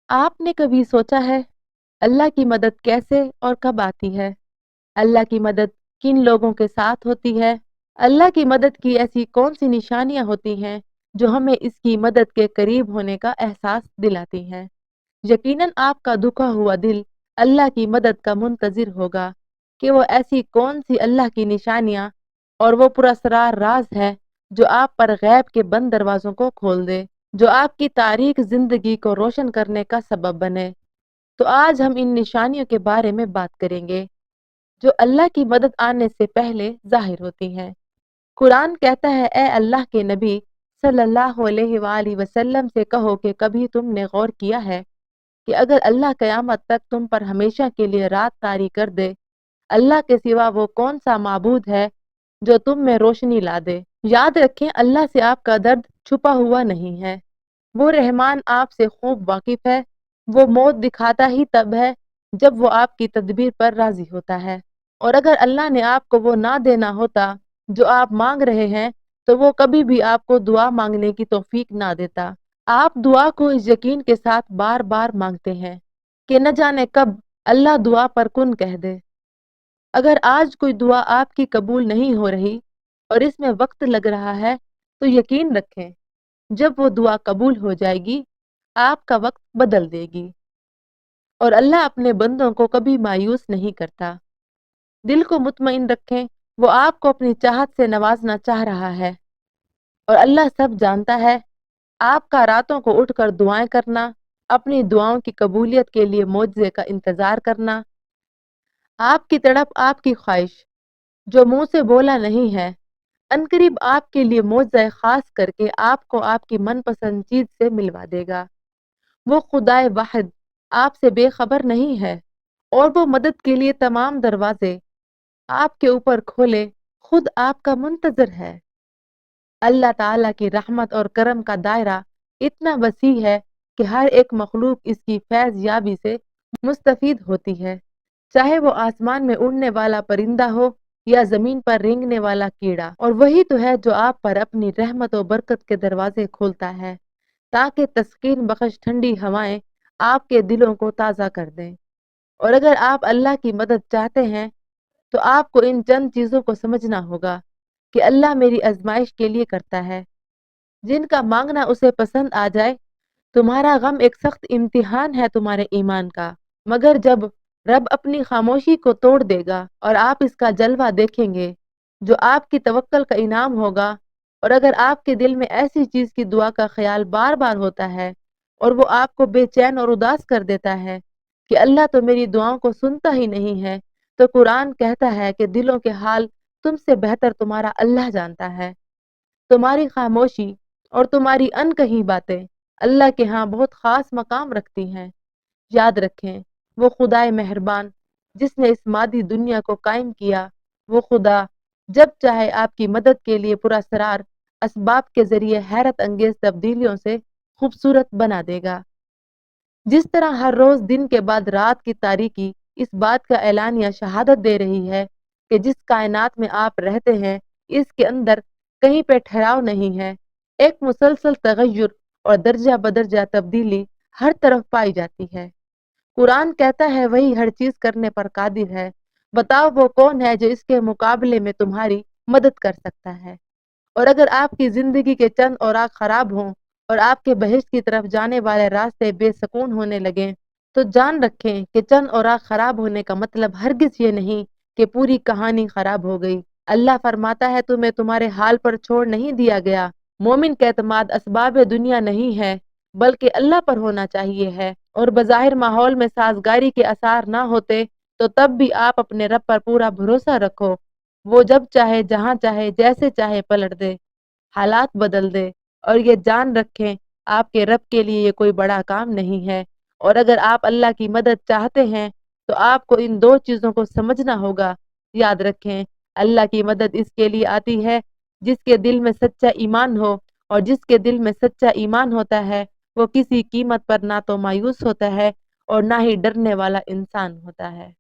آپ نے کبھی سوچا ہے اللہ کی مدد کیسے اور کب آتی ہے؟ اللہ کی مدد کن لوگوں کے ساتھ ہوتی ہے؟ اللہ کی مدد کی ایسی کون سی نشانیاں ہوتی ہیں جو ہمیں اس کی مدد کے قریب ہونے کا احساس دلاتی ہیں؟ یقیناً آپ کا دکھا ہوا دل اللہ کی مدد کا منتظر ہوگا کہ وہ ایسی کون سی اللہ کی نشانیاں اور وہ پراسرار راز ہے جو آپ پر غیب کے بند دروازوں کو کھول دے، جو آپ کی تاریخ زندگی کو روشن کرنے کا سبب بنے۔ تو آج ہم ان نشانیوں کے بارے میں بات کریں گے جو اللہ کی مدد آنے سے پہلے ظاہر ہوتی ہیں۔ قرآن کہتا ہے، اے اللہ کے نبی صلی اللہ علیہ وآلہ وسلم سے کہو کہ کبھی تم نے غور کیا ہے کہ اگر اللہ قیامت تک تم پر ہمیشہ کے لیے رات طاری کر دے، اللہ کے سوا وہ کون سا معبود ہے جو تم میں روشنی لا دے؟ یاد رکھیں، اللہ سے آپ کا درد چھپا ہوا نہیں ہے۔ وہ رحمان آپ سے خوب واقف ہے۔ وہ موت دکھاتا ہی تب ہے جب وہ آپ کی تدبیر پر راضی ہوتا ہے، اور اگر اللہ نے آپ کو وہ نہ دینا ہوتا جو آپ مانگ رہے ہیں تو وہ کبھی بھی آپ کو دعا مانگنے کی توفیق نہ دیتا۔ آپ دعا کو اس یقین کے ساتھ بار بار مانگتے ہیں کہ نہ جانے کب اللہ دعا پر کن کہہ دے۔ اگر آج کوئی دعا آپ کی قبول نہیں ہو رہی اور اس میں وقت لگ رہا ہے تو یقین رکھیں جب وہ دعا قبول ہو جائے گی آپ کا وقت بدل دے گی، اور اللہ اپنے بندوں کو کبھی مایوس نہیں کرتا۔ دل کو مطمئن رکھیں، وہ آپ کو اپنی چاہت سے نوازنا چاہ رہا ہے، اور اللہ سب جانتا ہے۔ آپ کا راتوں کو اٹھ کر دعائیں کرنا، اپنی دعاؤں کی قبولیت کے لیے معجزے کا انتظار کرنا، آپ کی تڑپ، آپ کی خواہش جو منہ سے بولا نہیں ہے، عنقریب آپ کے لیے معجزہ خاص کر کے آپ کو آپ کی من پسند چیز سے ملوا دے گا۔ وہ خدائے واحد آپ سے بے خبر نہیں ہے، اور وہ مدد کے لیے تمام دروازے آپ کے اوپر کھولے خود آپ کا منتظر ہے۔ اللہ تعالیٰ کی رحمت اور کرم کا دائرہ اتنا وسیع ہے کہ ہر ایک مخلوق اس کی فیض یابی سے مستفید ہوتی ہے، چاہے وہ آسمان میں اڑنے والا پرندہ ہو یا زمین پر رینگنے والا کیڑا، اور وہی تو ہے جو آپ پر اپنی رحمت و برکت کے دروازے کھولتا ہے تاکہ تسکین بخش ٹھنڈی ہوائیں آپ کے دلوں کو تازہ کر دیں۔ اور اگر آپ اللہ کی مدد چاہتے ہیں تو آپ کو ان چند چیزوں کو سمجھنا ہوگا کہ اللہ میری آزمائش کے لیے کرتا ہے۔ جن کا مانگنا اسے پسند آ جائے، تمہارا غم ایک سخت امتحان ہے تمہارے ایمان کا، مگر جب رب اپنی خاموشی کو توڑ دے گا اور آپ اس کا جلوہ دیکھیں گے جو آپ کی توکل کا انعام ہوگا، اور اگر آپ کے دل میں ایسی چیز کی دعا کا خیال بار بار ہوتا ہے اور وہ آپ کو بے چین اور اداس کر دیتا ہے کہ اللہ تو میری دعاؤں کو سنتا ہی نہیں ہے، تو قرآن کہتا ہے کہ دلوں کے حال تم سے بہتر تمہارا اللہ جانتا ہے۔ تمہاری خاموشی اور تمہاری انکہی باتیں اللہ کے ہاں بہت خاص مقام رکھتی ہیں۔ یاد رکھیں، وہ خدائے مہربان جس نے اس مادی دنیا کو قائم کیا، وہ خدا جب چاہے آپ کی مدد کے لیے پراسرار اسباب کے ذریعے حیرت انگیز تبدیلیوں سے خوبصورت بنا دے گا۔ جس طرح ہر روز دن کے بعد رات کی تاریکی اس بات کا اعلانیہ شہادت دے رہی ہے کہ جس کائنات میں آپ رہتے ہیں اس کے اندر کہیں پہ ٹھہراؤ نہیں ہے، ایک مسلسل تغیر اور درجہ بدرجہ تبدیلی ہر طرف پائی جاتی ہے۔ قرآن کہتا ہے وہی ہر چیز کرنے پر قادر ہے، بتاؤ وہ کون ہے جو اس کے مقابلے میں تمہاری مدد کر سکتا ہے؟ اور اگر آپ کی زندگی کے چند اوراق خراب ہوں اور آپ کے بہشت کی طرف جانے والے راستے بے سکون ہونے لگیں تو جان رکھیں کہ چند اوراق خراب ہونے کا مطلب ہرگز یہ نہیں کہ پوری کہانی خراب ہو گئی۔ اللہ فرماتا ہے تمہیں تمہارے حال پر چھوڑ نہیں دیا گیا۔ مومن کا اعتماد اسباب دنیا نہیں ہے بلکہ اللہ پر ہونا چاہیے ہے، اور بظاہر ماحول میں سازگاری کے آثار نہ ہوتے تو تب بھی آپ اپنے رب پر پورا بھروسہ رکھو۔ وہ جب چاہے جہاں چاہے جیسے چاہے پلٹ دے، حالات بدل دے، اور یہ جان رکھیں آپ کے رب کے لیے یہ کوئی بڑا کام نہیں ہے۔ اور اگر آپ اللہ کی مدد چاہتے ہیں تو آپ کو ان دو چیزوں کو سمجھنا ہوگا۔ یاد رکھیں، اللہ کی مدد اس کے لیے آتی ہے جس کے دل میں سچا ایمان ہو، اور جس کے دل میں سچا ایمان ہوتا ہے وہ کسی قیمت پر نہ تو مایوس ہوتا ہے اور نہ ہی ڈرنے والا انسان ہوتا ہے۔